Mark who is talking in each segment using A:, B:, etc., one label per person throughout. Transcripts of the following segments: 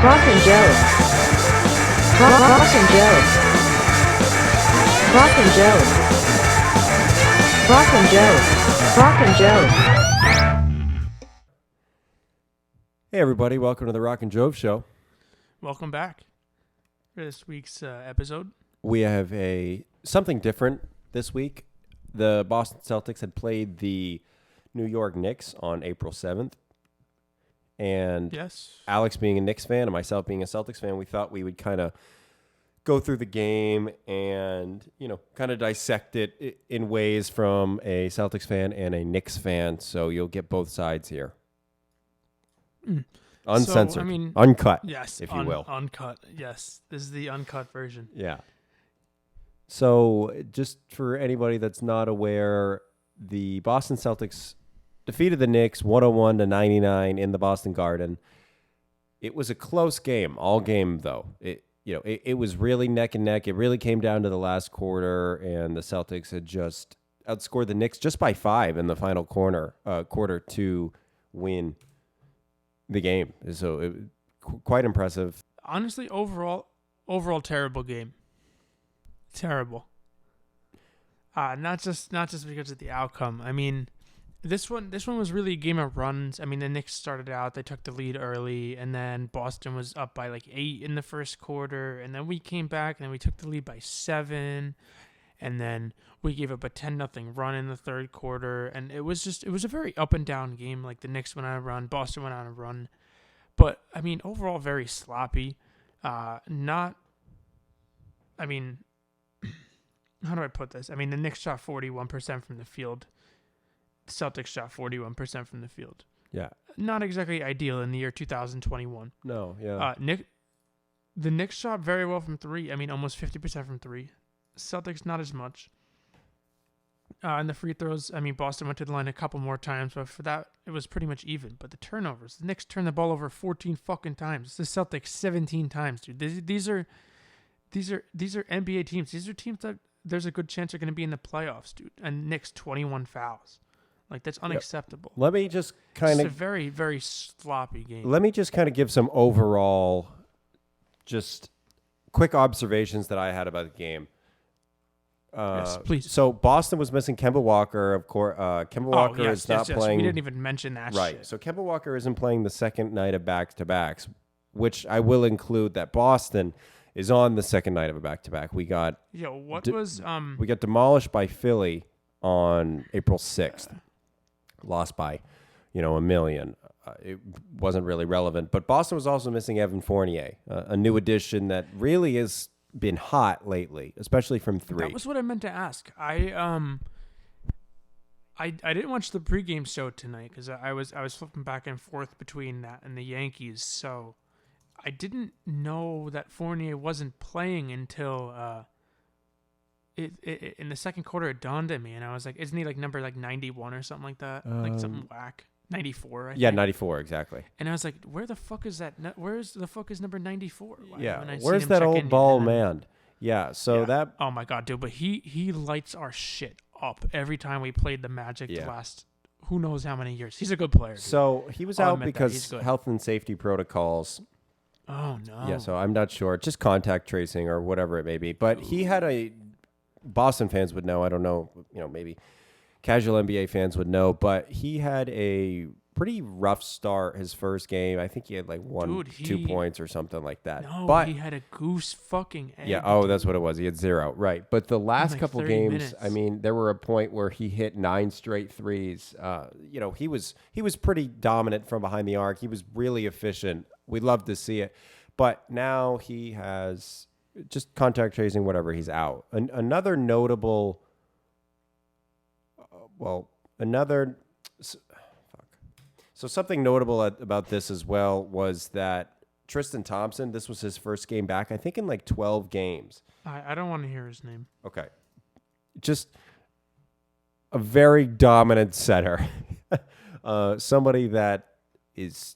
A: Brock and Joe. Brock and Joe. Brock and Joe. Brock and Joe. Brock and Joe.
B: Hey everybody, welcome to the Rock and Jouv show.
C: Welcome back for this week's episode.
B: We have something different this week. The Boston Celtics had played the New York Knicks on April 7th. And
C: yes,
B: Alex being a Knicks fan and myself being a Celtics fan, we thought we would kind of go through the game and, kind of dissect it in ways from a Celtics fan and a Knicks fan. So you'll get both sides here. Uncensored.
C: So,
B: uncut,
C: yes,
B: if you will.
C: Uncut, yes. This is the uncut version.
B: Yeah. So just for anybody that's not aware, the Boston Celtics defeated the Knicks 101-99 in the Boston Garden. It was a close game, all game though. It was really neck and neck. It really came down to the last quarter, and the Celtics had just outscored the Knicks just by 5 in the final quarter to win the game. So quite impressive.
C: Honestly, overall terrible game. Terrible. Not just because of the outcome. I mean, This one was really a game of runs. I mean, the Knicks started out, they took the lead early, and then Boston was up by like 8 in the first quarter, and then we came back, and then we took the lead by 7, and then we gave up a 10-0 run in the third quarter, and it was a very up and down game. Like, the Knicks went on a run, Boston went on a run, but, I mean, overall very sloppy. How do I put this? I mean, the Knicks shot 41% from the field. Celtics shot 41% from the field.
B: Yeah.
C: Not exactly ideal in the year 2021.
B: No, yeah.
C: The Knicks shot very well from 3. I mean, almost 50% from 3. Celtics, not as much. And the free throws, I mean, Boston went to the line a couple more times, but for that, it was pretty much even. But the turnovers, the Knicks turned the ball over 14 fucking times. The Celtics 17 times, dude. These are NBA teams. These are teams that there's a good chance are going to be in the playoffs, dude. And Knicks 21 fouls. Like, that's unacceptable.
B: Let me just kind of...
C: It's a very, very sloppy game.
B: Let me just kind of give some overall, just quick observations that I had about the game.
C: Yes, please.
B: So, Boston was missing Kemba Walker, of course. Kemba Walker is not playing...
C: We didn't even mention that
B: right.
C: shit.
B: So, Kemba Walker isn't playing the second night of back-to-backs, which I will include that Boston is on the second night of a back-to-back. We got...
C: We
B: got demolished by Philly on April 6th. Lost by, a million. It wasn't really relevant. But Boston was also missing Evan Fournier, a new addition that really has been hot lately, especially from 3.
C: That was what I meant to ask. I didn't watch the pregame show tonight because I was flipping back and forth between that and the Yankees. So I didn't know that Fournier wasn't playing until in the second quarter, it dawned on me, and I was like, isn't he like number 91 or something like that? Like something whack. 94, I think.
B: Yeah, 94, exactly.
C: And I was like, where the fuck is that? Where's the fuck is number 94?
B: Where's that old ball man? Yeah, so that...
C: Oh my God, dude, but he lights our shit up every time we played the Magic the last who knows how many years. He's a good player, dude.
B: So he was out because health and safety protocols.
C: Oh, no.
B: Yeah, so I'm not sure. Just contact tracing or whatever it may be. But he had a... Boston fans would know. I don't know. Maybe casual NBA fans would know. But he had a pretty rough start his first game. I think he had like 2 points or something like that.
C: No,
B: but
C: he had a goose fucking egg.
B: Yeah. Oh, that's what it was. He had 0. Right. But the last couple games,
C: minutes.
B: I mean, there were a point where he hit 9 straight threes. He was pretty dominant from behind the arc. He was really efficient. We love to see it. But now he has... just contact tracing, whatever, he's out. Another notable, So something notable about this as well was that Tristan Thompson, this was his first game back, I think in like 12 games.
C: I don't want to hear his name.
B: Okay. Just a very dominant setter. Somebody that is...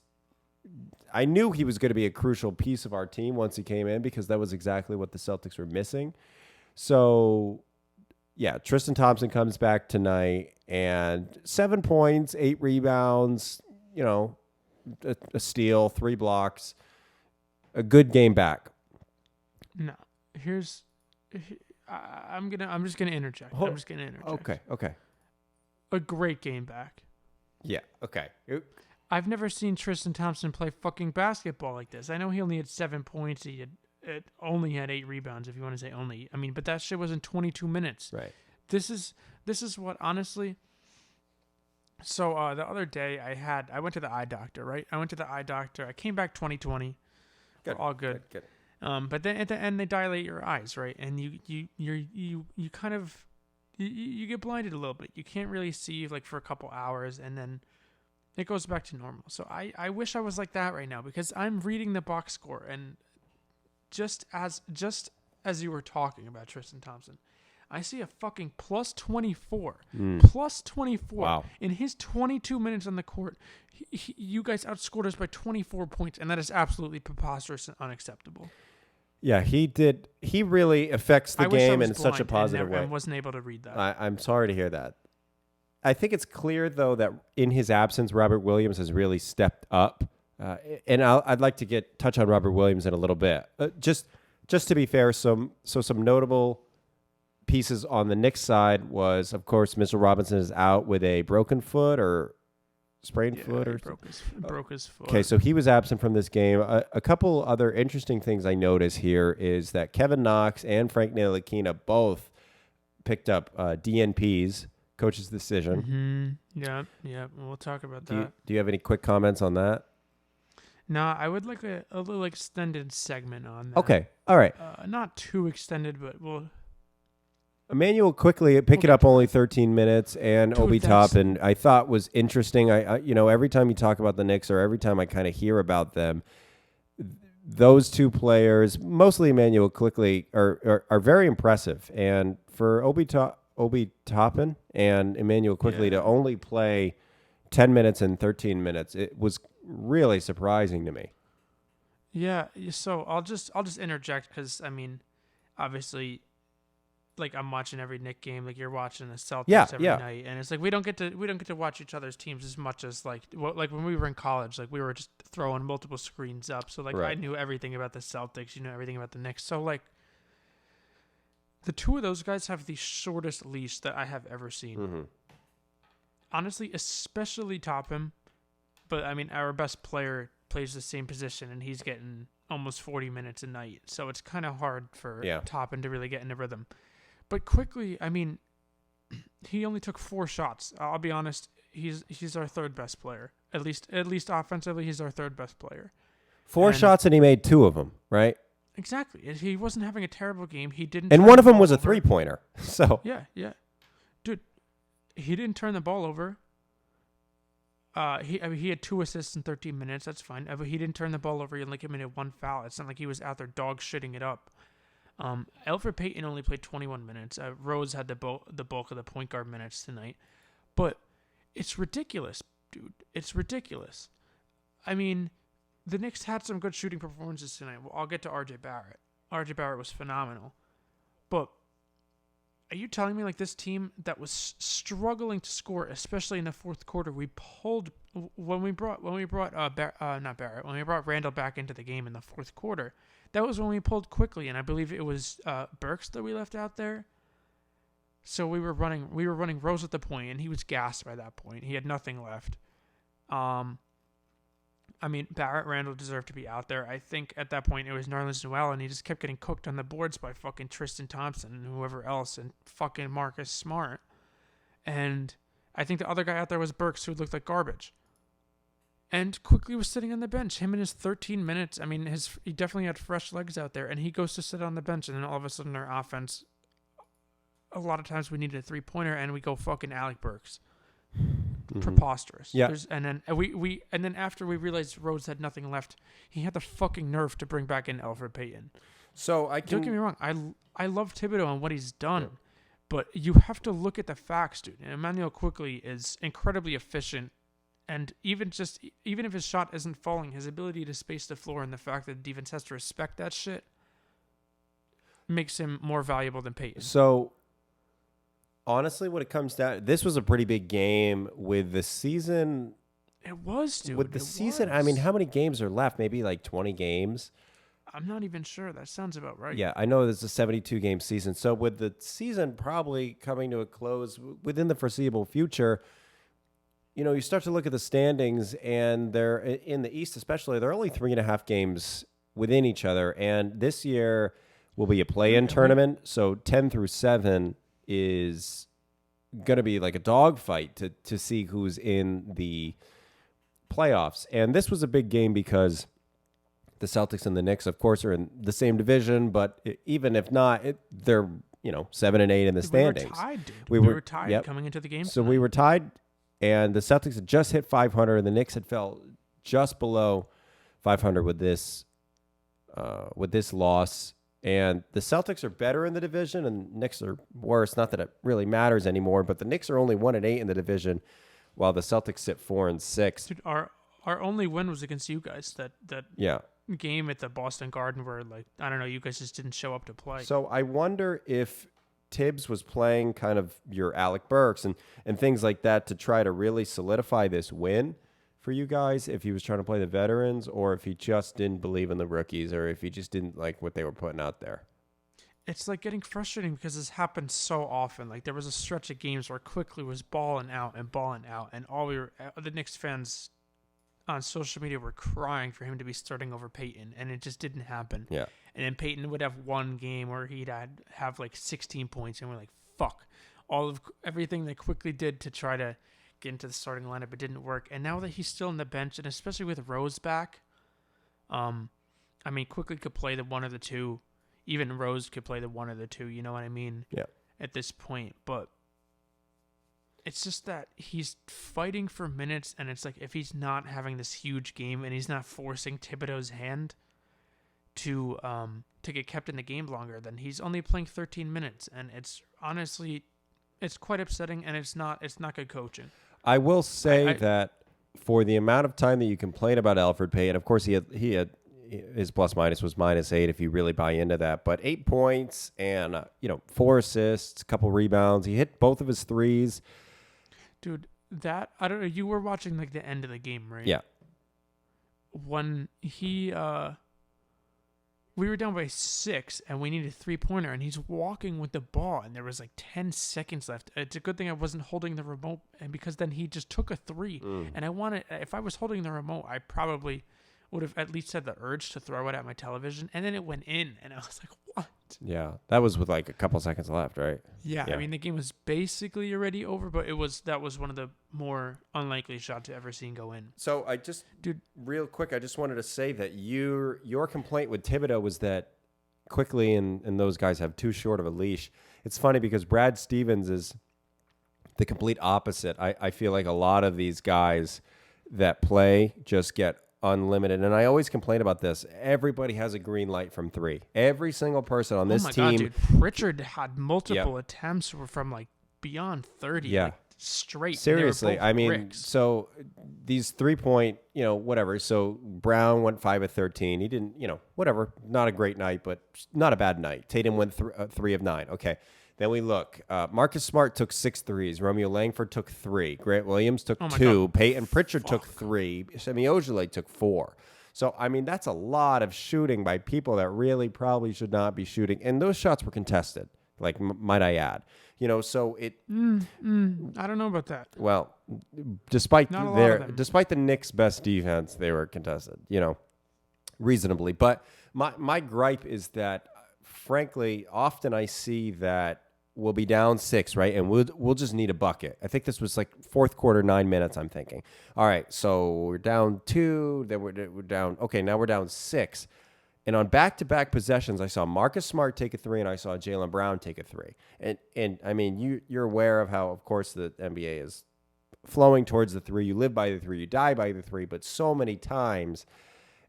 B: I knew he was going to be a crucial piece of our team once he came in because that was exactly what the Celtics were missing. So, yeah, Tristan Thompson comes back tonight and 7 points, 8 rebounds, a steal, 3 blocks. a good game back.
C: No, I'm just gonna interject. I'm just gonna interject.
B: Okay.
C: A great game back.
B: Yeah. Okay.
C: I've never seen Tristan Thompson play fucking basketball like this. I know he only had 7 points. He only had 8 rebounds, if you want to say only. I mean, but that shit was in 22 minutes.
B: Right.
C: This is what, honestly. So the other day I went to the eye doctor, right? I came back 20/20.
B: Good.
C: All good.
B: Good.
C: But then at the end they dilate your eyes, right? And you kind of you get blinded a little bit. You can't really see like for a couple hours, and then it goes back to normal. So I wish I was like that right now, because I'm reading the box score, and just as you were talking about Tristan Thompson, I see a fucking plus 24. Plus 24.
B: Wow.
C: In his 22 minutes on the court, you guys outscored us by 24 points, and that is absolutely preposterous and unacceptable.
B: Yeah, he did. He really affects the game in such a positive way.
C: I wasn't able to read that.
B: I'm sorry to hear that. I think it's clear, though, that in his absence, Robert Williams has really stepped up. And I'd like to touch on Robert Williams in a little bit. Just to be fair, some notable pieces on the Knicks side was, of course, Mitchell Robinson is out with a broken foot or sprained foot, or
C: broke his foot.
B: Okay, so he was absent from this game. A couple other interesting things I notice here is that Kevin Knox and Frank Ntilikina both picked up DNPs, coach's decision.
C: Mm-hmm. Yeah. We'll talk about that.
B: Do you have any quick comments on that?
C: No, I would like a little extended segment on that.
B: Okay, all right.
C: Not too extended, but we'll.
B: Emmanuel quickly pick it up only 13 minutes, and Obi Toppin I thought was interesting. I every time you talk about the Knicks, or every time I kind of hear about them, those two players, mostly Emmanuel quickly, are very impressive. And for Obi Toppin and Emmanuel quickly to only play 10 minutes and 13 minutes, it was really surprising to me.
C: Yeah, so I'll just interject, because I mean, obviously, like, I'm watching every Knick game, like you're watching the Celtics every night, and it's like we don't get to watch each other's teams as much as like when we were in college, like we were just throwing multiple screens up, so like I knew everything about the Celtics, everything about the Knicks, so like the two of those guys have the shortest leash that I have ever seen.
B: Mm-hmm.
C: Honestly, especially Toppin, but I mean our best player plays the same position, and he's getting almost 40 minutes a night, so it's kind of hard for Toppin to really get into rhythm. But quickly, I mean, he only took 4 shots. I'll be honest, he's our third best player. At least offensively, he's our third best player.
B: 4 shots, and he made 2 of them, right?
C: Exactly. He wasn't having a terrible game. He didn't.
B: And one of them was a 3-pointer. So
C: yeah, dude, he didn't turn the ball over. He had 2 assists in 13 minutes. That's fine. But he didn't turn the ball over. He only committed 1 foul. It's not like he was out there dog shitting it up. Elfrid Payton only played 21 minutes. Rose had the bulk of the point guard minutes tonight. But it's ridiculous, dude. It's ridiculous. I mean, the Knicks had some good shooting performances tonight. Well, I'll get to RJ Barrett. RJ Barrett was phenomenal. But are you telling me, like, this team that was struggling to score, especially in the fourth quarter, when we brought Randall back into the game in the fourth quarter, that was when we pulled quickly, and I believe it was Burks that we left out there. So we were running Rose at the point, and he was gassed by that point. He had nothing left. I mean, Barrett, Randall deserved to be out there. I think at that point it was Nerlens Noel, and he just kept getting cooked on the boards by fucking Tristan Thompson and whoever else, and fucking Marcus Smart. And I think the other guy out there was Burks, who looked like garbage. And quickly was sitting on the bench. Him in his 13 minutes, I mean, he definitely had fresh legs out there, and he goes to sit on the bench, and then all of a sudden our offense, a lot of times we needed a 3-pointer, and we go fucking Alec Burks. Mm-hmm. Preposterous.
B: Yeah.
C: And then after we realized Rose had nothing left, he had the fucking nerve to bring back in Elfrid Payton.
B: So
C: Don't get me wrong, I love Thibodeau and what he's done, but you have to look at the facts, dude. And Emmanuel quickly is incredibly efficient. And even if his shot isn't falling, his ability to space the floor and the fact that the defense has to respect that shit makes him more valuable than Payton.
B: So, honestly, what it comes down, this was a pretty big game with the season.
C: It was, dude.
B: With the season, I mean, how many games are left? Maybe like 20 games.
C: I'm not even sure. That sounds about right.
B: Yeah, I know there's a 72-game season. So with the season probably coming to a close within the foreseeable future, you start to look at the standings, and they're in the East especially, they're only 3.5 games within each other. And this year will be a play-in tournament. So 10 through 7 is going to be like a dogfight to see who's in the playoffs. And this was a big game because the Celtics and the Knicks, of course, are in the same division, but even if not, they're 7 and 8 in the standings.
C: We were tied, dude.
B: We
C: were tied
B: yep.
C: coming into the game.
B: So we were tied, and the Celtics had just hit 500, and the Knicks had fell just below 500 with this loss. And the Celtics are better in the division, and Knicks are worse. Not that it really matters anymore, but the Knicks are only 1 and 8 in the division, while the Celtics sit 4 and 6.
C: Dude, our only win was against you guys. That
B: Yeah.
C: game at the Boston Garden where, like, I don't know, you guys just didn't show up to play.
B: So I wonder if Tibbs was playing kind of your Alec Burks and things like that to try to really solidify this win for you guys, if he was trying to play the veterans, or if he just didn't believe in the rookies, or if he just didn't like what they were putting out there.
C: It's like getting frustrating because this happens so often. Like, there was a stretch of games where Quickly was balling out, and all the Knicks fans on social media were crying for him to be starting over Peyton, and it just didn't happen.
B: Yeah.
C: And then Peyton would have one game where he'd have like 16 points, and we're like, fuck. Everything they Quickly did to try to get into the starting lineup, it didn't work. And now that he's still on the bench, and especially with Rose back, Quickly could play the one of the two. Even Rose could play the one of the two, you know what I mean?
B: Yeah.
C: At this point. But it's just that he's fighting for minutes, and it's like if he's not having this huge game and he's not forcing Thibodeau's hand to get kept in the game longer, then he's only playing 13 minutes, and it's honestly quite upsetting, and it's not good coaching.
B: I will say that for the amount of time that you complain about Alfred Payton, of course he had his plus minus was -8 if you really buy into that, but 8 points and 4 assists, a couple rebounds. He hit both of his threes.
C: Dude, that I don't know. You were watching like the end of the game, right?
B: Yeah.
C: When we were down by 6 and we needed a 3-pointer, and he's walking with the ball, and there was like 10 seconds left. It's a good thing I wasn't holding the remote, and because then he just took a 3. And if I was holding the remote, I probably would have at least had the urge to throw it at my television, and then it went in, and I was like, what?
B: Yeah, that was with like a couple seconds left, right?
C: Yeah, I mean, the game was basically already over, but that was one of the more unlikely shots I've ever seen go in.
B: So real quick, I just wanted to say that your complaint with Thibodeau was that Quickly and those guys have too short of a leash. It's funny because Brad Stevens is the complete opposite. I feel like a lot of these guys that play just get unlimited, and I always complain about this. Everybody has a green light from 3. Every single person on this team.
C: God, dude. Pritchard had multiple attempts from like beyond 30.
B: Yeah.
C: Like, straight.
B: Seriously, I mean,
C: bricks.
B: so these 3-point, whatever. So Brown went 5 of 13. He didn't, whatever. Not a great night, but not a bad night. Tatum went 3 of 9. Okay. Then we look. Marcus Smart took 6 threes. Romeo Langford took 3. Grant Williams took 2. Peyton Pritchard took 3. Semi Ojeleye took 4. So, I mean, that's a lot of shooting by people that really probably should not be shooting. And those shots were contested, like, might I add. So it...
C: I don't know about that.
B: Well, despite
C: the
B: Knicks' best defense, they were contested, reasonably. But my gripe is that, frankly, often I see that we'll be down 6, right? And we'll just need a bucket. I think this was like fourth quarter, 9 minutes, I'm thinking. All right, so we're down 2, then we're down. Okay, now we're down 6. And on back-to-back possessions, I saw Marcus Smart take a 3, and I saw Jaylen Brown take a 3. And I mean, you're aware of how, of course, the NBA is flowing towards the 3. You live by the 3, you die by the 3. But so many times,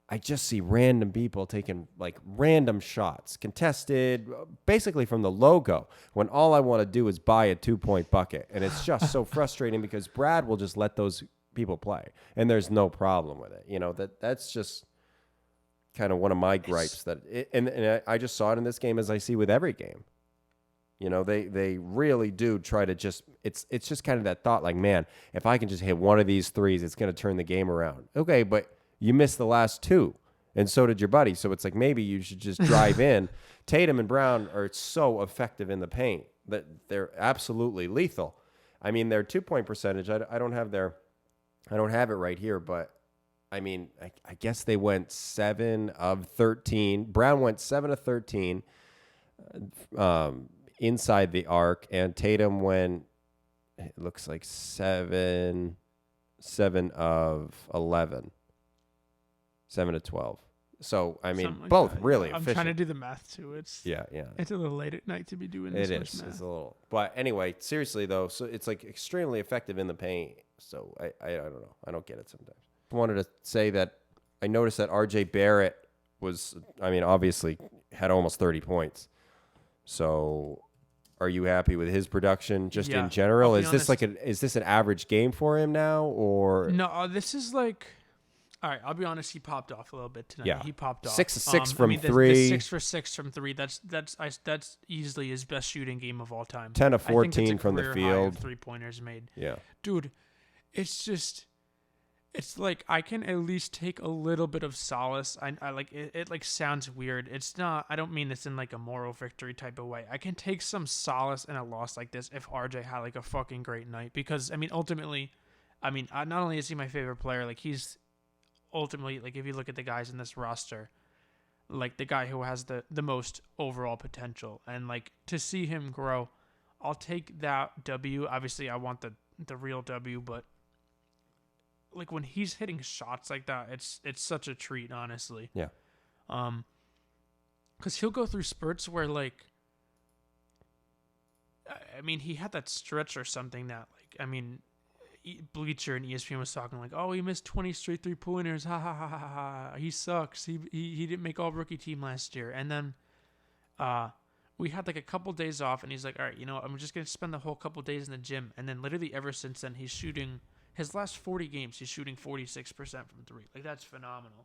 B: I just see random people taking like random shots, contested, basically from the logo, when all I want to do is buy a 2-point bucket. And it's just so frustrating because Brad will just let those people play, and there's no problem with it. That's just kind of one of my gripes. And I just saw it in this game, as I see with every game. They really do try to just, it's just kind of that thought like, man, if I can just hit one of these threes, it's going to turn the game around. Okay, but you missed the last 2. and so did your buddy. So it's like maybe you should just drive in. Tatum and Brown are so effective in the paint that they're absolutely lethal. I mean, their 2-point percentage, I don't have it right here, but I mean, I guess they went 7 of 13. Brown went 7 of 13 inside the arc, and Tatum went, it looks like 7 of 11. 7 of 12. So, I mean,
C: Something like
B: both
C: that.
B: really
C: I'm
B: efficient.
C: trying to do the math too. It's
B: Yeah.
C: It's a little late at night to be doing this
B: It
C: much
B: is.
C: math.
B: It's a little. But anyway, seriously, though, so it's like extremely effective in the paint. So, I don't know. I don't get it sometimes. I wanted to say that I noticed that R.J. Barrett was, I mean, obviously had almost 30 points. So, are you happy with his production just in general? Is this is this an average game for him now, or
C: no? This is like, all right. I'll be honest. He popped off a little bit tonight.
B: Yeah.
C: He popped off
B: 6 of 6 from
C: the
B: 3.
C: 6 for 6 from 3. That's easily his best shooting game of all time.
B: 10 of
C: I think it's
B: 14
C: a
B: from the
C: career high of
B: field.
C: 3-pointers made.
B: Yeah.
C: Dude, it's just. It's like I can at least take a little bit of solace. I like it. It like sounds weird. It's not. I don't mean this in like a moral victory type of way. I can take some solace in a loss like this if RJ had like a fucking great night. Because I mean, ultimately, not only is he my favorite player, like he's ultimately like if you look at the guys in this roster, like the guy who has the most overall potential, and like to see him grow, I'll take that W. Obviously, I want the real W, but. Like when he's hitting shots like that, it's such a treat, honestly.
B: Yeah.
C: Because he'll go through spurts where like, I mean, he had that stretch or something that like, I mean, Bleacher and ESPN was talking like, oh, he missed 20 straight 3-pointers, ha ha ha ha ha. He sucks. He didn't make all rookie team last year, and then, we had like a couple days off, and he's like, all right, you know, I'm just gonna spend the whole couple days in the gym, and then literally ever since then, he's shooting. His last 40 games, he's shooting 46% from 3. Like, that's phenomenal.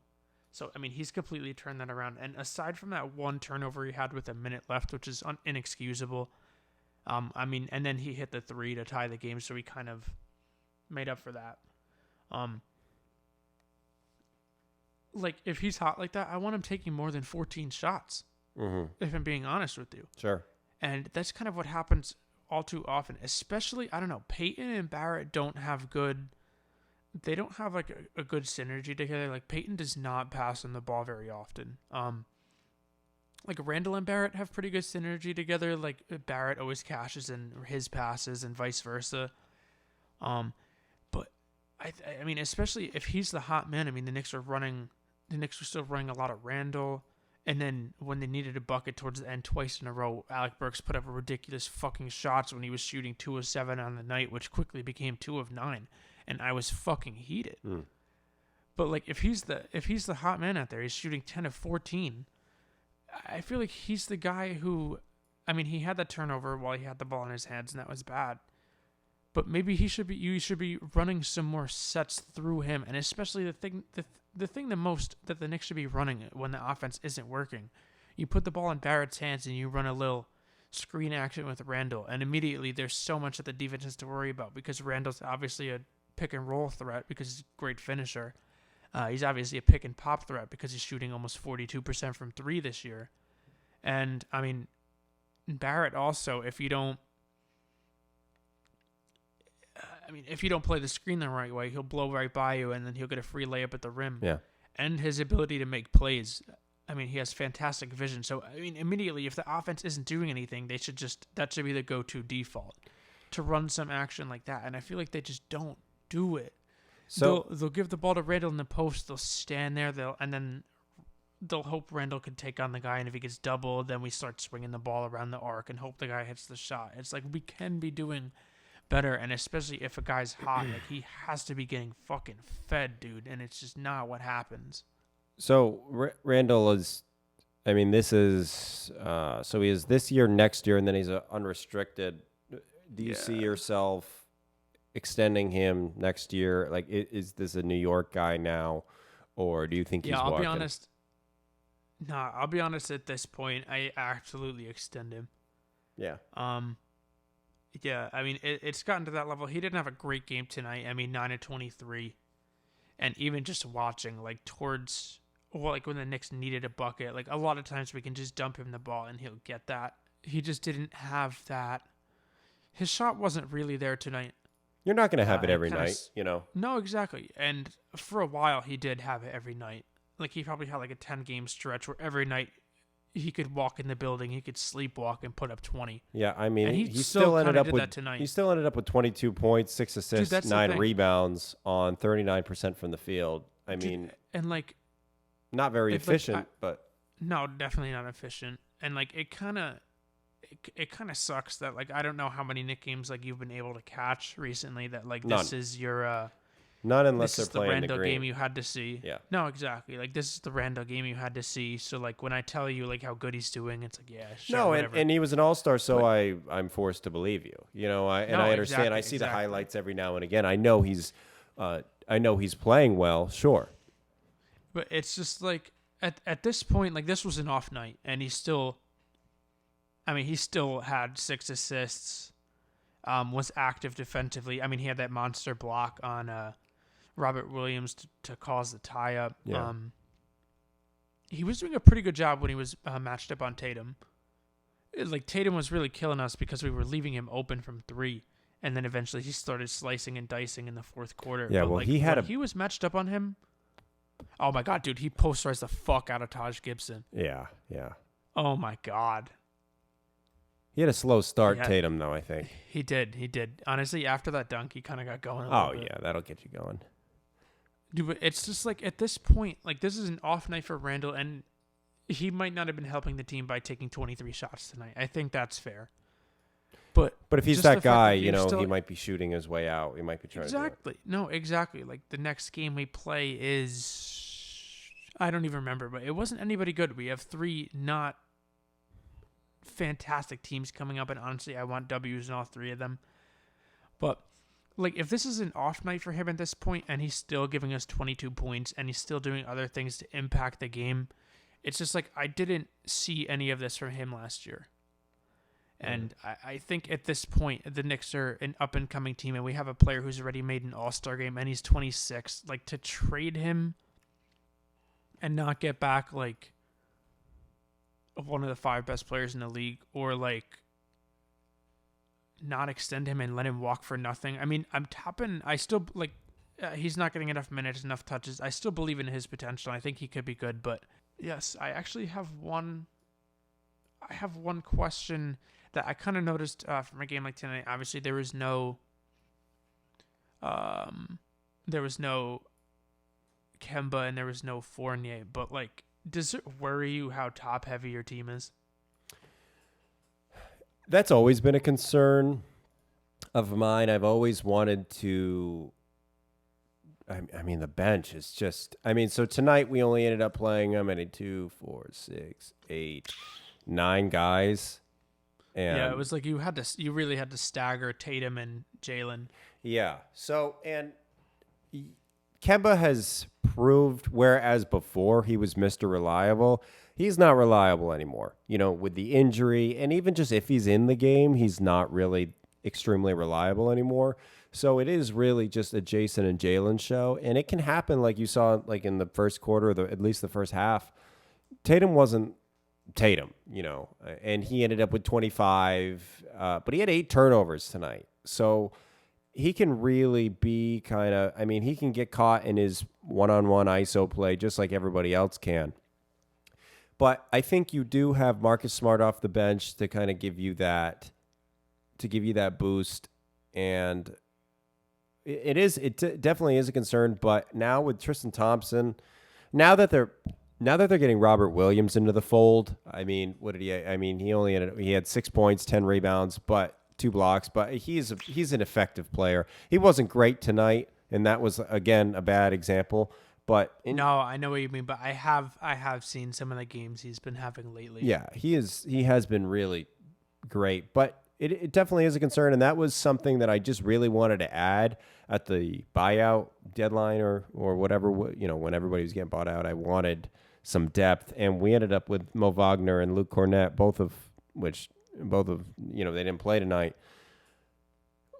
C: So, I mean, he's completely turned that around. And aside from that one turnover he had with a minute left, which is inexcusable, I mean, and then he hit the 3 to tie the game, so he kind of made up for that. Like, if he's hot like that, I want him taking more than 14 shots, if I'm being honest with you.
B: Sure.
C: And that's kind of what happens all too often, especially, I don't know, Peyton and Barrett don't have they don't have like a good synergy together. Like Peyton does not pass on the ball very often. Like Randall and Barrett have pretty good synergy together. Like Barrett always cashes in his passes and vice versa. But I mean, especially if he's the hot man, I mean, the Knicks were still running a lot of Randall. And then when they needed a bucket towards the end twice in a row, Alec Burks put up a ridiculous fucking shots when he was shooting 2 of 7 on the night, which quickly became 2 of 9. And I was fucking heated. But like if he's the hot man out there, he's shooting 10 of 14. I feel like he's the guy who, I mean, he had that turnover while he had the ball in his hands, and that was bad. But maybe you should be running some more sets through him, and especially the thing the most that the Knicks should be running when the offense isn't working. You put the ball in Barrett's hands and you run a little screen action with Randall, and immediately there's so much that the defense has to worry about because Randall's obviously a pick and roll threat because he's a great finisher. He's obviously a pick and pop threat because he's shooting almost 42% from 3 this year. And I mean, Barrett also, if you don't play the screen the right way, he'll blow right by you, and then he'll get a free layup at the rim.
B: Yeah.
C: And his ability to make plays, I mean, he has fantastic vision. So, I mean, immediately, if the offense isn't doing anything, that should be the go-to default, to run some action like that. And I feel like they just don't do it. So they'll give the ball to Randall in the post. They'll stand there. They'll hope Randall can take on the guy, and if he gets doubled, then we start swinging the ball around the arc and hope the guy hits the shot. It's like we can be doing better, and especially if a guy's hot, like he has to be getting fucking fed, dude, and it's just not what happens.
B: So Randall is, I mean, this is, so he is this year, next year, and then he's unrestricted. Do you see yourself extending him next year? Like, is this a New York guy now, or do you think he's walking?
C: I'll be honest. Nah, I'll be honest at this point, I absolutely extend him.
B: Yeah.
C: Yeah, I mean, it's gotten to that level. He didn't have a great game tonight. I mean, 9 of 23. And even just watching, like, towards well, like when the Knicks needed a bucket, like a lot of times we can just dump him the ball and he'll get that. He just didn't have that. His shot wasn't really there tonight.
B: You're not going to have it
C: it
B: every
C: kinda
B: night, you know.
C: No, exactly. And for a while, he did have it every night. Like he probably had like a 10-game stretch where every night he could walk in the building, he could sleepwalk and put up 20.
B: Yeah, I mean,
C: And
B: he
C: he
B: still
C: still
B: ended
C: kinda
B: up
C: did
B: with
C: that tonight.
B: he still ended up with 22 points, 6 assists,
C: that's the
B: 9
C: thing.
B: rebounds on 39% from the field. I mean,
C: And like,
B: not very
C: if, like,
B: efficient, but
C: no, definitely not efficient. And like, it kind of sucks that like I don't know how many Knick games like you've been able to catch recently that like this
B: None.
C: is your
B: not unless
C: this
B: they're
C: is the
B: playing the
C: rando
B: green.
C: game you had to see.
B: Yeah.
C: No, exactly. Like this is the rando game you had to see. So like when I tell you like how good he's doing, it's like yeah, sure,
B: No,
C: whatever.
B: and he was an all-star, so
C: But-
B: I'm forced to believe you. You know, I
C: No,
B: understand. I see the highlights every now and again. I know he's playing well, sure.
C: But it's just like at this point, like this was an off night, and he still had 6 assists, was active defensively. I mean, he had that monster block on Robert Williams to cause the tie up.
B: Yeah.
C: He was doing a pretty good job when he was matched up on Tatum. Like Tatum was really killing us because we were leaving him open from 3. And then eventually he started slicing and dicing in the fourth quarter.
B: Yeah,
C: But,
B: well,
C: like,
B: he had
C: when he was matched up on him. Oh my God, dude! He posterized the fuck out of Taj Gibson.
B: Yeah.
C: Oh my God,
B: He had a slow start,
C: Yeah.
B: Tatum, though, I think.
C: he did. Honestly, after that dunk, he kind of got going.
B: Oh, yeah, that'll get you going.
C: Dude, but it's just like at this point, like this is an off night for Randall, and he might not have been helping the team by taking 23 shots tonight. I think that's fair. But
B: if he's
C: just
B: that
C: the fact
B: guy,
C: that
B: you
C: you're
B: know,
C: still-
B: he might be shooting his way out. He might be trying to do it.
C: exactly. No, exactly. Like the next game we play is, I don't even remember, but it wasn't anybody good. We have 3 not fantastic teams coming up, and honestly, I want W's in all 3 of them. But like, if this is an off night for him at this point, and he's still giving us 22 points, and he's still doing other things to impact the game, it's just like I didn't see any of this from him last year. And I think at this point, the Knicks are an up-and-coming team, and we have a player who's already made an All-Star game, and he's 26. Like, to trade him and not get back, like, one of the 5 best players in the league, or, like, not extend him and let him walk for nothing. I mean, I still, like, he's not getting enough minutes, enough touches. I still believe in his potential. I think he could be good, but, yes, I actually have one question that I kind of noticed from a game like tonight. Obviously, there was no Kemba and there was no Fournier. But like, does it worry you how top heavy your team is?
B: That's always been a concern of mine. I've always wanted to. I mean, the bench is just. I mean, so tonight we only ended up playing how many? 2, 4, 6, 8, 9 guys. And
C: Yeah, it was like you really had to stagger Tatum and Jalen.
B: yeah. So, and Kemba has proved, whereas before he was Mr. Reliable, he's not reliable anymore. You know, with the injury, and even just if he's in the game, he's not really extremely reliable anymore. So it is really just a Jason and Jalen show, and it can happen like you saw like in the first quarter, at least the first half. Tatum wasn't Tatum, you know, and he ended up with 25, but he had 8 turnovers tonight. So he can really be kind of, I mean, he can get caught in his one-on-one ISO play just like everybody else can. But I think you do have Marcus Smart off the bench to kind of give you that boost. And it definitely is a concern. But now with Tristan Thompson, now that they're getting Robert Williams into the fold, I mean, what did he? I mean, he had 6 points, 10 rebounds, but 2 blocks. But he's an effective player. He wasn't great tonight, and that was again a bad example. But
C: No, I know what you mean, but I have seen some of the games he's been having lately.
B: yeah, he has been really great. But it definitely is a concern, and that was something that I just really wanted to add at the buyout deadline or whatever. You know, when everybody was getting bought out, I wanted some depth, and we ended up with Mo Wagner and Luke Cornett, both of you know, they didn't play tonight,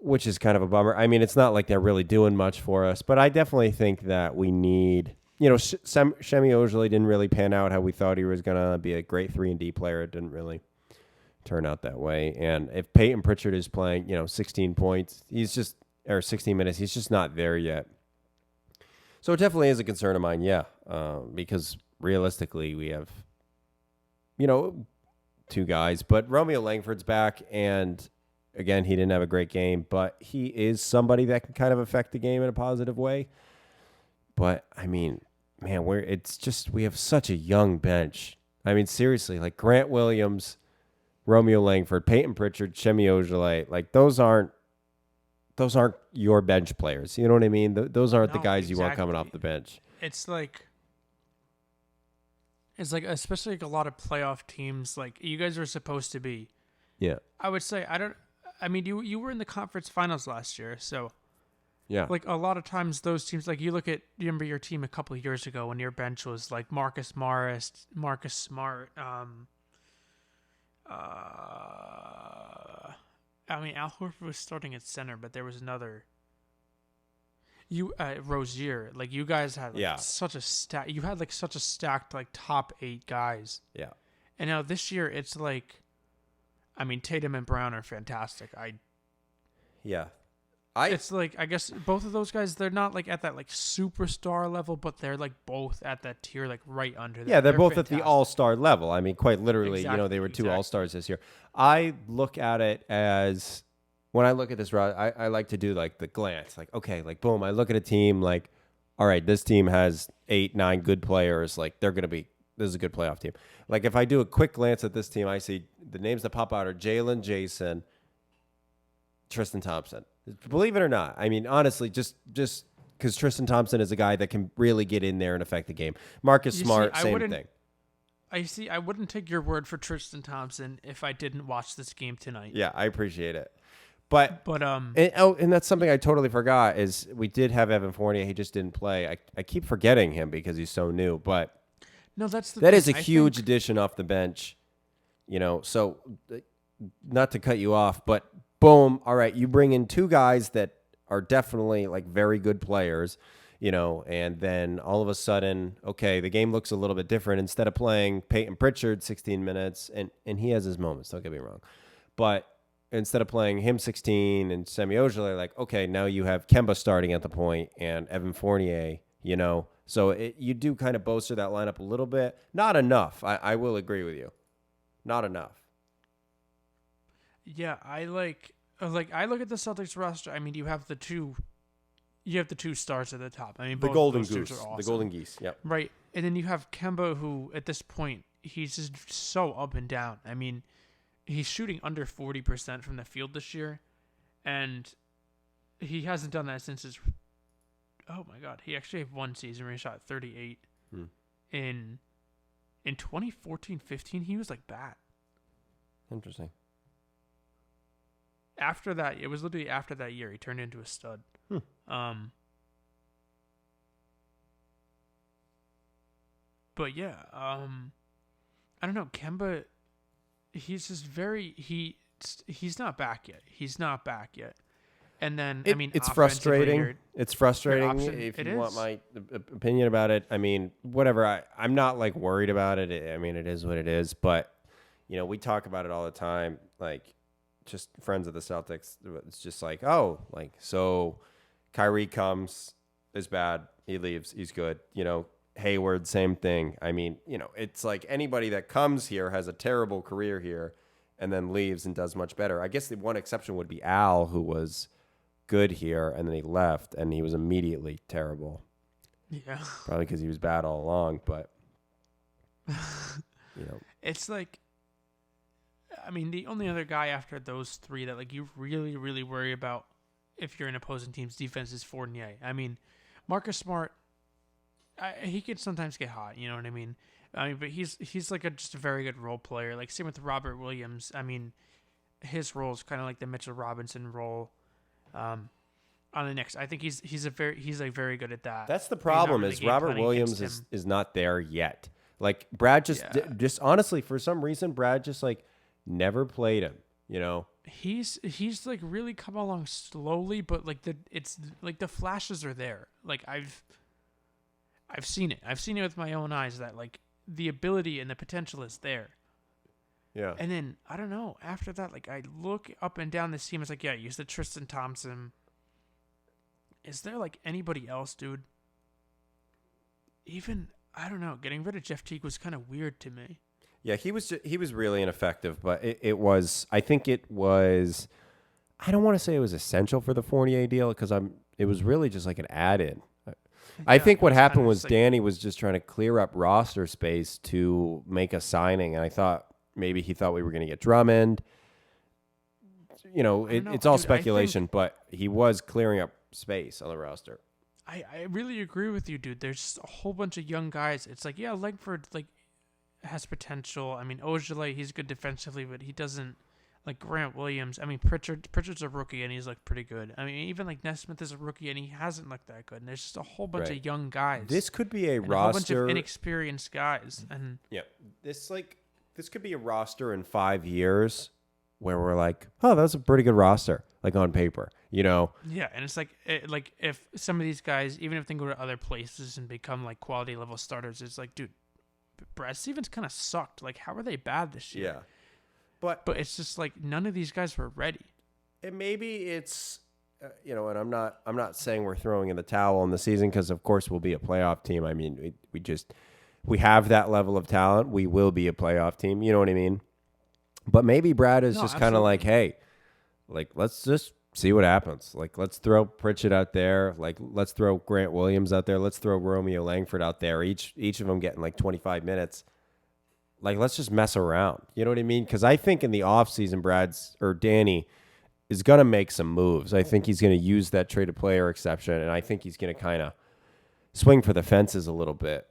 B: which is kind of a bummer. I mean, it's not like they're really doing much for us, but I definitely think that we need Shemi Ojeleye didn't really pan out how we thought he was going to be a great 3-and-D player. It didn't really turn out that way. And if Peyton Pritchard is playing, 16 points, or 16 minutes, he's just not there yet. So it definitely is a concern of mine, because realistically we have, two guys. But Romeo Langford's back, and again, he didn't have a great game, but he is somebody that can kind of affect the game in a positive way. But, I mean, man, we have such a young bench. I mean, seriously, like Grant Williams, Romeo Langford, Peyton Pritchard, Shemi Ojeleye, like those aren't your bench players. You know what I mean? Those aren't the guys you want coming off the bench.
C: It's like especially like a lot of playoff teams, like you guys are supposed to be.
B: Yeah.
C: I would say you were in the conference finals last year, so
B: yeah.
C: Like a lot of times those teams, like you remember your team a couple of years ago when your bench was like Marcus Morris, Marcus Smart, Al Horford was starting at center, but there was another. Rozier, like you guys had such a stacked like top 8 guys.
B: Yeah.
C: And now this year it's like, Tatum and Brown are fantastic. It's like, I guess both of those guys, they're not like at that like superstar level, but they're like both at that tier, like right under that.
B: Yeah, they're both fantastic. At the all-star level. I mean, quite literally, they were 2 all-stars this year. I look at it as, when I look at this route, I like to do like the glance. Like, okay, like boom, I look at a team like, all right, this team has 8, 9 good players. Like this is a good playoff team. Like if I do a quick glance at this team, I see the names that pop out are Jalen, Jason, Tristan Thompson. Believe it or not, I mean, honestly, just because Tristan Thompson is a guy that can really get in there and affect the game. Marcus Smart, same thing.
C: I wouldn't take your word for Tristan Thompson if I didn't watch this game tonight.
B: Yeah, I appreciate it. But
C: and
B: that's something I totally forgot is we did have Evan Fournier. He just didn't play. I keep forgetting him because he's so new. But
C: no, that
B: is a huge addition off the bench. So not to cut you off, but boom, all right, you bring in 2 guys that are definitely like very good players, and then all of a sudden, okay, the game looks a little bit different. Instead of playing Peyton Pritchard 16 minutes, and he has his moments, don't get me wrong, but instead of playing him 16 and Shemi Ojeleye, like, okay, now you have Kemba starting at the point and Evan Fournier, so you do kind of bolster that lineup a little bit. Not enough. I will agree with you. Not enough.
C: Yeah, I look at the Celtics roster. I mean, you have the two stars at the top. I mean,
B: the
C: both
B: Golden
C: those
B: Goose,
C: are awesome.
B: the Golden Geese. Yep.
C: Right, and then you have Kemba, who at this point he's just so up and down. I mean, he's shooting under 40% from the field this year, and he hasn't done that since his. Oh my God, he actually had one season where he shot 38. In 2014-15, he was like bad.
B: Interesting.
C: After that, it was literally after that year, he turned into a stud. But yeah, I don't know. Kemba, he's just he's not back yet. And then,
B: it's frustrating. It's frustrating if you want my opinion about it. I mean, whatever. I'm not like worried about it. I mean, it is what it is. But, we talk about it all the time. Like, just friends of the Celtics. It's just like, oh, like, so Kyrie comes, is bad. He leaves. He's good. Hayward, same thing. I mean, it's like anybody that comes here has a terrible career here and then leaves and does much better. I guess the one exception would be Al, who was good here and then he left and he was immediately terrible.
C: Yeah.
B: Probably because he was bad all along, but
C: it's like, I mean, the only other guy after those 3 that like you really, really worry about if you're an opposing team's defense is Fournier. I mean, Marcus Smart, he could sometimes get hot. You know what I mean? But he's like just a very good role player. Like same with Robert Williams. I mean, his role is kind of like the Mitchell Robinson role. On the Knicks, I think he's like very good at that.
B: That's the problem is Robert Williams is not there yet. Like Brad just honestly for some reason Brad just like never played him.
C: He's like really come along slowly, but like the flashes are there. Like I've seen it. I've seen it with my own eyes that like the ability and the potential is there.
B: Yeah.
C: And then I don't know. After that, like I look up and down this team. It's like, yeah, use the Tristan Thompson. Is there like anybody else, dude? Even I don't know. Getting rid of Jeff Teague was kind of weird to me.
B: Yeah, he was really ineffective, but it was. I think it was. I don't want to say it was essential for the Fournier deal because it was really just like an add-in. I think what happened was Danny was just trying to clear up roster space to make a signing, and I thought maybe he thought we were going to get Drummond. You know, it's all speculation, but he was clearing up space on the roster.
C: I really agree with you, dude. There's just a whole bunch of young guys. It's like, yeah, Langford like has potential. I mean, Ojale, he's good defensively, but he doesn't. Like Grant Williams, I mean Pritchard's a rookie and he's looked pretty good. I mean even like Nesmith is a rookie and he hasn't looked that good. And there's just a whole bunch of young guys.
B: This could be a roster.
C: A whole bunch of inexperienced guys. And
B: yeah, this could be a roster in 5 years where we're like, oh, that's a pretty good roster, like on paper, you know?
C: Yeah, and it's like if some of these guys, even if they go to other places and become like quality level starters, it's like, dude, Brad Stevens kind of sucked. Like, how are they bad this year?
B: Yeah. But
C: it's just like none of these guys were ready.
B: And maybe it's, and I'm not saying we're throwing in the towel on the season because of course we'll be a playoff team. I mean, we have that level of talent. We will be a playoff team. You know what I mean? But maybe Brad is just kind of like, hey, like let's just see what happens. Like let's throw Pritchard out there. Like let's throw Grant Williams out there. Let's throw Romeo Langford out there. Each of them getting like 25 minutes. Like, let's just mess around. You know what I mean? Because I think in the offseason, Danny is going to make some moves. I think he's going to use that traded player exception, and I think he's going to kind of swing for the fences a little bit,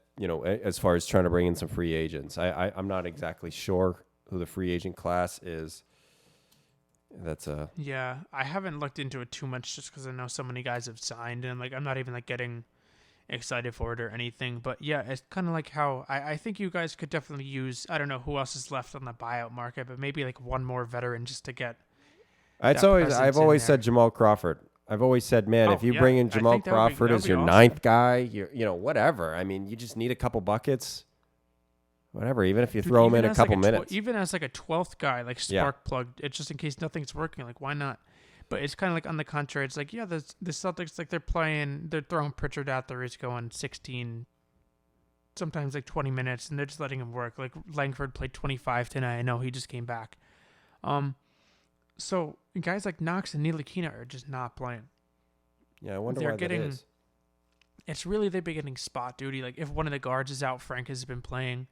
B: as far as trying to bring in some free agents. I'm not exactly sure who the free agent class is.
C: Yeah, I haven't looked into it too much just because I know so many guys have signed, and like I'm not even like getting excited for it or anything, but yeah, it's kind of like how I think you guys could definitely use, I don't know who else is left on the buyout market, but maybe like one more veteran just to get
B: I've always said Jamal Crawford. I've always said, man, if you bring in Jamal Crawford as your ninth guy, whatever. I mean, you just need a couple buckets, whatever, even if you throw him in a couple minutes.
C: Even as like a 12th guy, like spark plugged, it's just in case nothing's working, like why not? But it's kind of like on the contrary. It's like, yeah, the Celtics, like they're throwing Pritchard out there. He's going 16, sometimes like 20 minutes, and they're just letting him work. Like Langford played 25 tonight. I know he just came back. So guys like Knox and Ntilikina are just not playing.
B: Yeah, I wonder why that is.
C: It's really they've been getting spot duty. Like if one of the guards is out, Frank has been playing.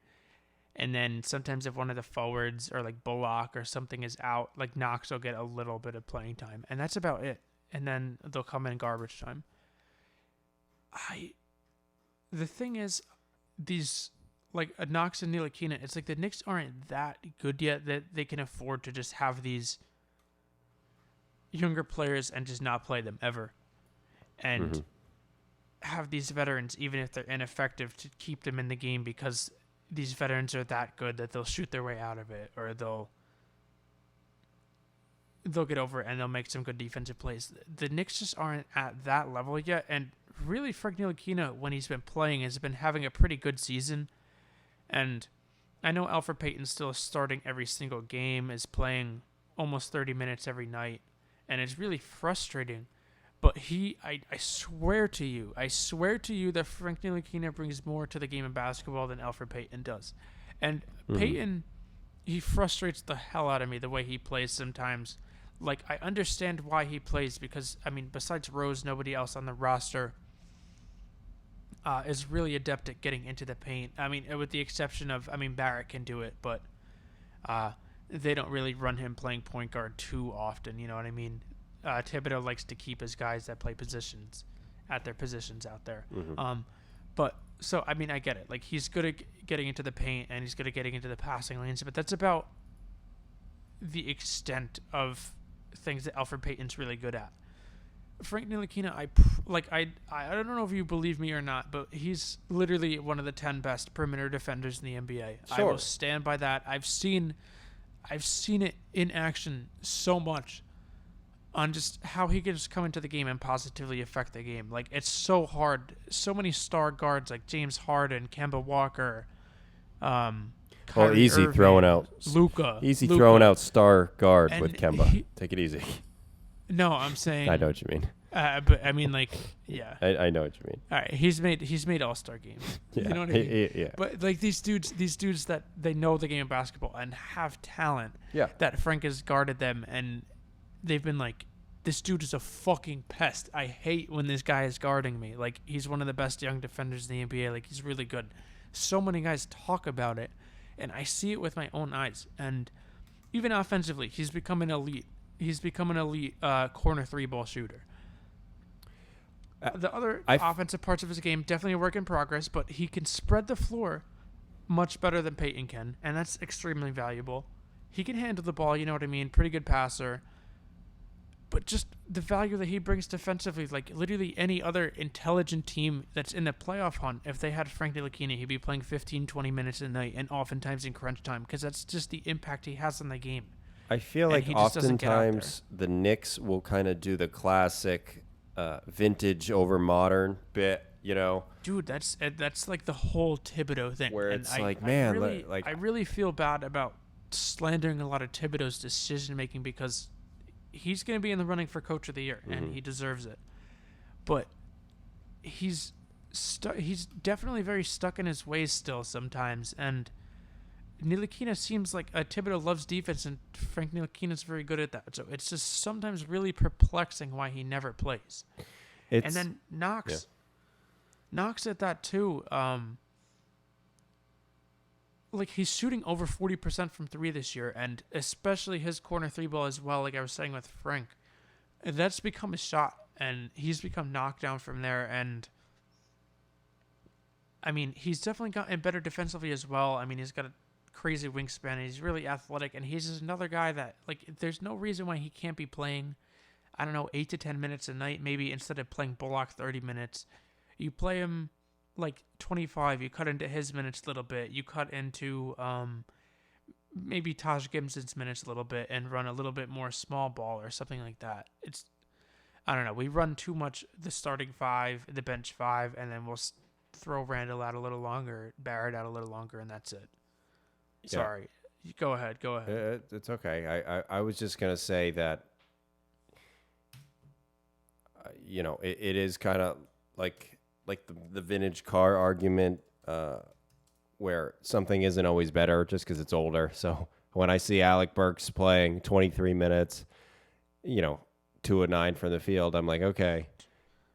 C: And then sometimes if one of the forwards or like Bullock or something is out, like Knox will get a little bit of playing time. And that's about it. And then they'll come in garbage time. The thing is, these, like Knox and Ntilikina, it's like the Knicks aren't that good yet that they can afford to just have these younger players and just not play them ever. And have these veterans, even if they're ineffective, to keep them in the game because these veterans are that good that they'll shoot their way out of it, or they'll get over it and they'll make some good defensive plays. The Knicks just aren't at that level yet, and really Frank Ntilikina, when he's been playing, has been having a pretty good season. And I know Alfred Payton's still starting every single game, is playing almost 30 minutes every night, and it's really frustrating. But I swear to you that Frank Ntilikina brings more to the game of basketball than Alfred Payton does. And Payton, he frustrates the hell out of me the way he plays sometimes. Like, I understand why he plays because, I mean, besides Rose, nobody else on the roster is really adept at getting into the paint. I mean, with the exception of, Barrett can do it, but they don't really run him playing point guard too often, you know what I mean? Thibodeau likes to keep his guys that play positions at their positions out there. But so, I get it. Like, he's good at getting into the paint and he's good at getting into the passing lanes, but that's about the extent of things that Alfred Payton's really good at. Frank Ntilikina, I don't know if you believe me or not, but he's literally one of the 10 best perimeter defenders in the NBA. Sure. I will stand by that. I've seen it in action so much. on just how he can just come into the game and positively affect the game. Like, it's so hard. So many star guards like James Harden, Kemba Walker, Kyrie
B: easy
C: Irving,
B: throwing out
C: Luka.
B: throwing out star guard
C: And
B: with Kemba. Take it easy.
C: No, I'm saying.
B: I know what you mean.
C: But I mean, like, yeah.
B: I know what you mean.
C: All right, he's made All-Star games.
B: Yeah.
C: You know what I mean?
B: Yeah.
C: But like these dudes that they know the game of basketball and have talent.
B: Yeah.
C: That Frank has guarded them, and they've been like, this dude is a fucking pest. I hate when this guy is guarding me. Like, he's one of the best young defenders in the NBA. Like, he's really good. So many guys talk about it, and I see it with my own eyes. And even offensively, he's become an elite. He's become an elite corner 3-ball shooter. The other offensive parts of his game, definitely a work in progress, but he can spread the floor much better than Peyton can, and that's extremely valuable. He can handle the ball, you know what I mean? Pretty good passer. But just the value that he brings defensively, like literally any other intelligent team that's in the playoff hunt, if they had Frank Ntilikina, he'd be playing 15, 20 minutes a night, and oftentimes in crunch time, because that's just the impact he has on the game.
B: I feel like oftentimes the Knicks will kind of do the classic vintage over modern bit, you know?
C: Dude, that's like the whole Thibodeau thing.
B: Where it's
C: and
B: like,
C: I really feel bad about slandering a lot of Thibodeau's decision making, because he's going to be in the running for Coach of the Year, and he deserves it. But he's definitely very stuck in his ways still sometimes, and Ntilikina seems like Thibodeau loves defense, and Frank Ntilikina's very good at that. So it's just sometimes really perplexing why he never plays. And then Knox at that too. Like, he's shooting over 40% from 3 this year, and especially his corner 3-ball as well, like I was saying with Frank. That's become a shot, and he's become knocked down from there. And I mean, he's definitely gotten better defensively as well. I mean, he's got a crazy wingspan, and he's really athletic, and he's just another guy that, like, there's no reason why he can't be playing, I don't know, 8 to 10 minutes a night. Maybe instead of playing Bullock 30 minutes, you play him like 25, you cut into his minutes a little bit, you cut into maybe Taj Gibson's minutes a little bit, and run a little bit more small ball or something like that. I don't know, we run too much the starting 5, the bench 5, and then we'll throw Randall out a little longer, Barrett out a little longer, and that's it. Yeah. Sorry. Go ahead.
B: It's okay. I was just going to say that, you know, it is kind of like the vintage car argument, where something isn't always better just because it's older. So when I see Alec Burks playing 23 minutes, you know, 2 of 9 from the field, I'm like, okay.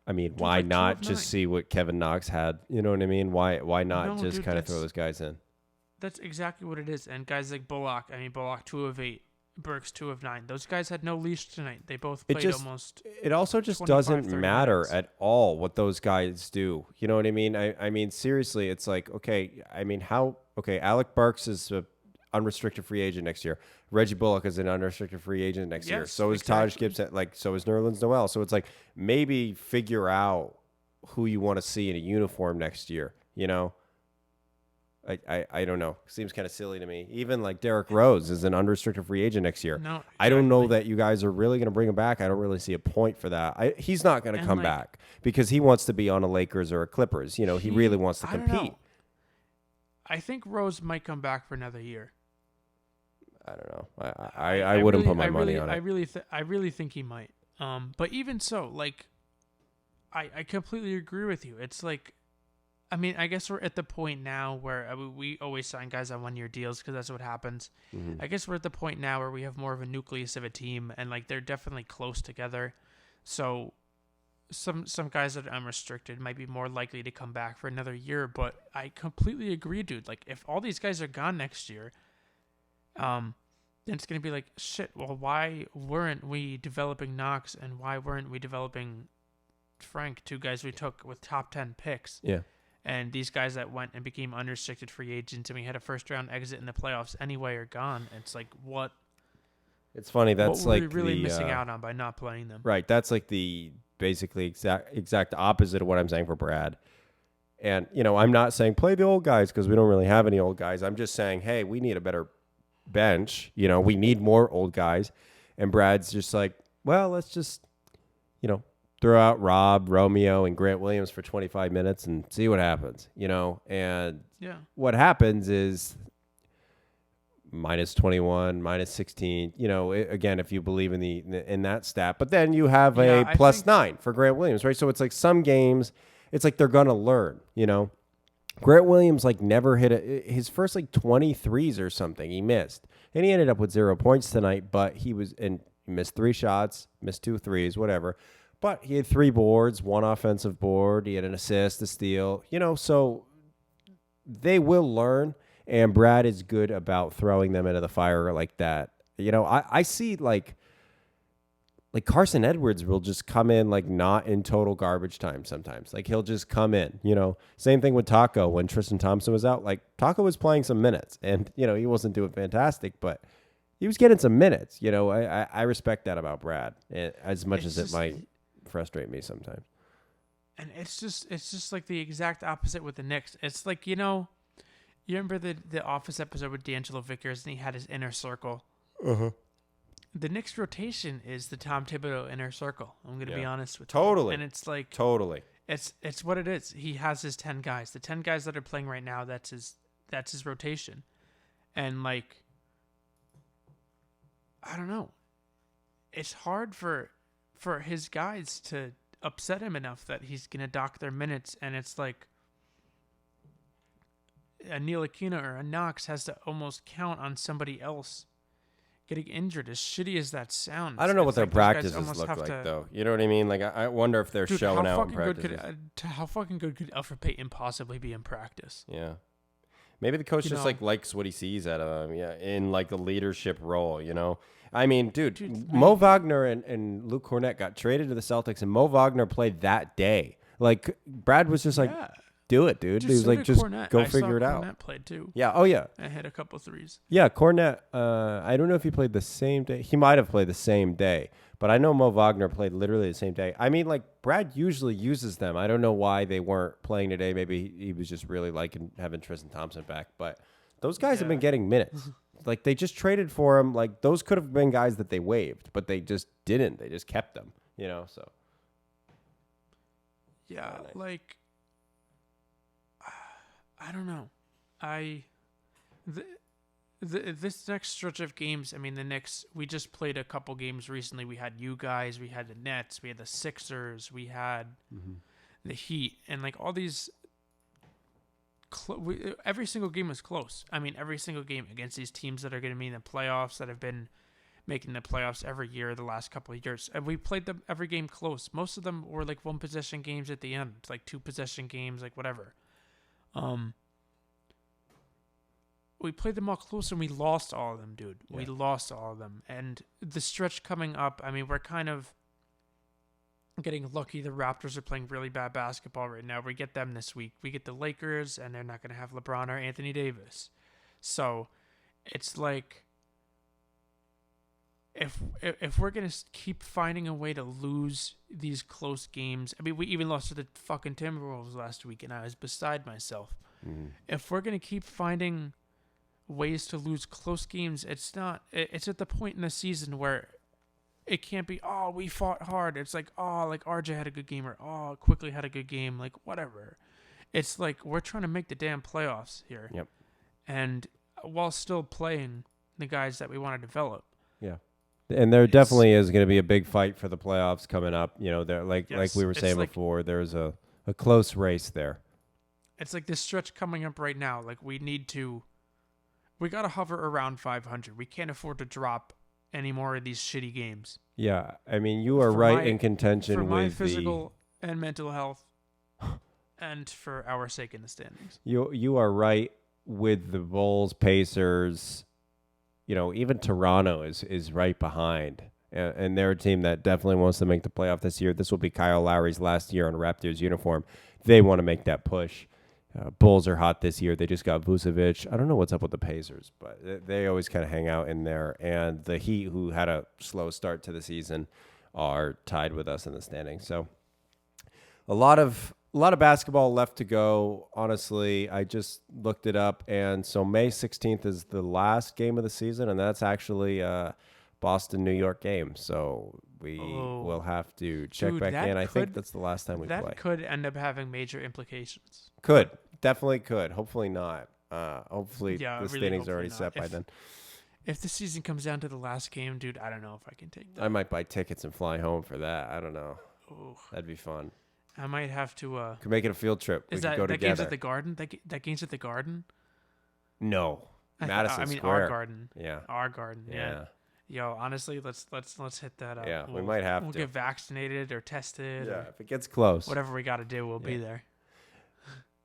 B: I mean, why not just see what Kevin Knox had? You know what I mean? Why not just kind of throw those guys in?
C: That's exactly what it is. And guys like Bullock, 2 of 8. Burks 2 of 9. Those guys had no leash tonight. They both played almost.
B: It also just doesn't matter at all what those guys do. You know what I mean? I mean, seriously, it's like, okay. I mean, Alec Burks is an unrestricted free agent next year. Reggie Bullock is an unrestricted free agent next year. So is Taj Gibson. Like, so is Nerlens Noel. So it's like, maybe figure out who you want to see in a uniform next year. You know. I don't know. Seems kind of silly to me. Even like Derrick Rose is an unrestricted free agent next year.
C: No, exactly.
B: I don't know that you guys are really going to bring him back. I don't really see a point for that. He's not going to come back because he wants to be on a Lakers or a Clippers. You know, he really wants to compete.
C: I think Rose might come back for another year.
B: I don't know. I wouldn't put my money on it.
C: I really think he might. But even so, like, I completely agree with you. It's like, I mean, I guess we're at the point now where we always sign guys on 1-year deals because that's what happens. Mm-hmm. I guess we're at the point now where we have more of a nucleus of a team, and like they're definitely close together. So some guys that are unrestricted might be more likely to come back for another year. But I completely agree, dude. Like, if all these guys are gone next year, then it's gonna be like, shit. Well, why weren't we developing Knox, and why weren't we developing Frank, 2 guys we took with top 10 picks?
B: Yeah.
C: And these guys that went and became unrestricted free agents, and we had a first-round exit in the playoffs anyway, are gone. It's like, what?
B: It's funny. That's
C: what
B: like
C: were we really missing out on by not playing them.
B: Right. That's like the basically exact opposite of what I'm saying for Brad. And, you know, I'm not saying play the old guys because we don't really have any old guys. I'm just saying, hey, we need a better bench. You know, we need more old guys. And Brad's just like, well, let's just, throw out Rob, Romeo, and Grant Williams for 25 minutes and see what happens, And
C: Yeah.
B: what happens is minus 21, minus 16, again, if you believe in that stat. But then you have
C: Yeah,
B: a plus 9 for Grant Williams, right? So it's like some games, it's like they're going to learn, Grant Williams never hit his first 23s or something he missed. And he ended up with 0 points tonight, but he missed 3 shots, missed 2 threes, whatever. But he had 3 boards, 1 offensive board. He had an assist, a steal, so they will learn. And Brad is good about throwing them into the fire like that. I see like Carson Edwards will just come in not in total garbage time sometimes. He'll just come in, Same thing with Taco when Tristan Thompson was out. Taco was playing some minutes and, he wasn't doing fantastic, but he was getting some minutes. I respect that about Brad as much as it might frustrate me sometimes.
C: And it's just like the exact opposite with the Knicks. It's like, you remember the Office episode with D'Angelo Vickers and he had his inner circle?
B: Uh-huh.
C: The Knicks rotation is the Tom Thibodeau inner circle. I'm going to be honest with
B: you.
C: And it's like...
B: Totally.
C: It's what it is. He has his 10 guys. The 10 guys that are playing right now, that's his rotation. And I don't know. It's hard for his guys to upset him enough that he's going to dock their minutes. And it's like a Neil Aquino or a Knox has to almost count on somebody else getting injured. As shitty as that sounds,
B: I don't know what their practices look like, though. You know what I mean? I wonder if they're showing out in practices.
C: How fucking good could Alfred Payton possibly be in practice?
B: Yeah. Maybe the coach likes what he sees out of him, in a leadership role, I mean, dude Mo Wagner and Luke Cornett got traded to the Celtics, and Mo Wagner played that day. Brad was just do it, dude. He was just
C: Cornette.
B: go figure it out.
C: Cornette played too.
B: Yeah. Oh, yeah.
C: And hit a couple threes.
B: Yeah, Cornette. I don't know if he played the same day. He might have played the same day, but I know Mo Wagner played literally the same day. I mean, Brad usually uses them. I don't know why they weren't playing today. Maybe he was just really liking having Tristan Thompson back. But those guys have been getting minutes. They just traded for him. Those could have been guys that they waived, but they just didn't. They just kept them. So.
C: Yeah, I don't know. This next stretch of games, I mean, the Knicks, we just played a couple games recently. We had you guys, we had the Nets, we had the Sixers, we had the Heat, and all these. Every single game was close. I mean, every single game against these teams that are going to be in the playoffs, that have been making the playoffs every year the last couple of years. And we played them every game close. Most of them were 1-possession games at the end, 2-possession games, whatever. We played them all close and we lost all of them, dude. Yeah. We lost all of them. And the stretch coming up, I mean, we're kind of getting lucky. The Raptors are playing really bad basketball right now. We get them this week. We get the Lakers, and they're not going to have LeBron or Anthony Davis. So it's if we're going to keep finding a way to lose these close games, I mean, we even lost to the fucking Timberwolves last week, and I was beside myself. If we're going to keep finding ways to lose close games, it's at the point in the season where it can't be, we fought hard. It's RJ had a good game, or Quickly had a good game, whatever. It's we're trying to make the damn playoffs here.
B: Yep.
C: And while still playing the guys that we want to develop.
B: Yeah. And there definitely is going to be a big fight for the playoffs coming up. There, like we were saying before, there's a close race there.
C: It's this stretch coming up right now. We got to hover around 500. We can't afford to drop any more of these shitty games.
B: Yeah, I mean, you are right in contention
C: for my
B: with
C: physical and mental health, and for our sake in the standings.
B: You are right with the Bulls, Pacers. Even Toronto is right behind, and they're a team that definitely wants to make the playoff this year. This will be Kyle Lowry's last year in a Raptors uniform. They want to make that push. Bulls are hot this year. They just got Vucevic. I don't know what's up with the Pacers, but they always kind of hang out in there. And the Heat, who had a slow start to the season, are tied with us in the standings. So a lot of basketball left to go. Honestly, I just looked it up, and so May 16th is the last game of the season, and that's actually a Boston-New York game. So We will have to check
C: Dude,
B: back
C: that
B: in. I think
C: could-
B: that's the last time we
C: That
B: play.
C: could end up having major implications.
B: Could. Definitely could. Hopefully not. Hopefully
C: Yeah,
B: the
C: really
B: standings are
C: hopefully
B: already
C: not.
B: set by then.
C: If the season comes down to the last game, dude, I don't know if I can take that.
B: I might buy tickets and fly home for that. I don't know.
C: Ooh,
B: That'd be fun.
C: I might have to.
B: Could make it a field trip.
C: Is
B: we could
C: that
B: go
C: that
B: together.
C: game's at the Garden? That game's at the Garden.
B: No. Madison
C: I mean,
B: Square.
C: our Garden.
B: Yeah.
C: Our Garden. Yeah.
B: Yeah.
C: Yo, honestly, let's hit that up.
B: Yeah, we might have
C: We'll
B: to.
C: get vaccinated or tested.
B: Yeah.
C: Or
B: If it gets close.
C: whatever we got to do, we'll be there.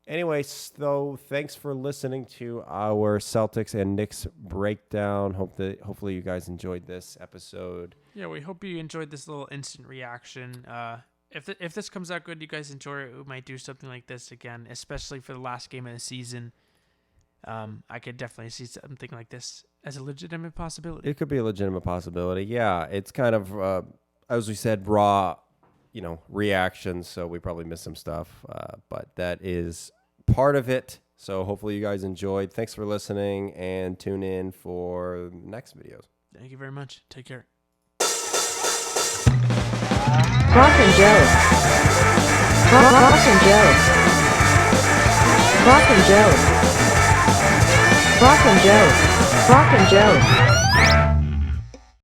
B: Anyway, so thanks for listening to our Celtics and Knicks breakdown. Hopefully you guys enjoyed this episode.
C: Yeah, we hope you enjoyed this little instant reaction. If this comes out good, you guys enjoy it, we might do something like this again, especially for the last game of the season. I could definitely see something like this as a legitimate possibility.
B: It could be a legitimate possibility. Yeah, it's kind of, as we said, raw, reactions. So we probably missed some stuff, but that is part of it. So hopefully you guys enjoyed. Thanks for listening, and tune in for the next videos.
C: Thank you very much. Take care.
A: Brock and Joe. Brock and Joe. Brock and Joe. Brock and Joe. Brock and Joe.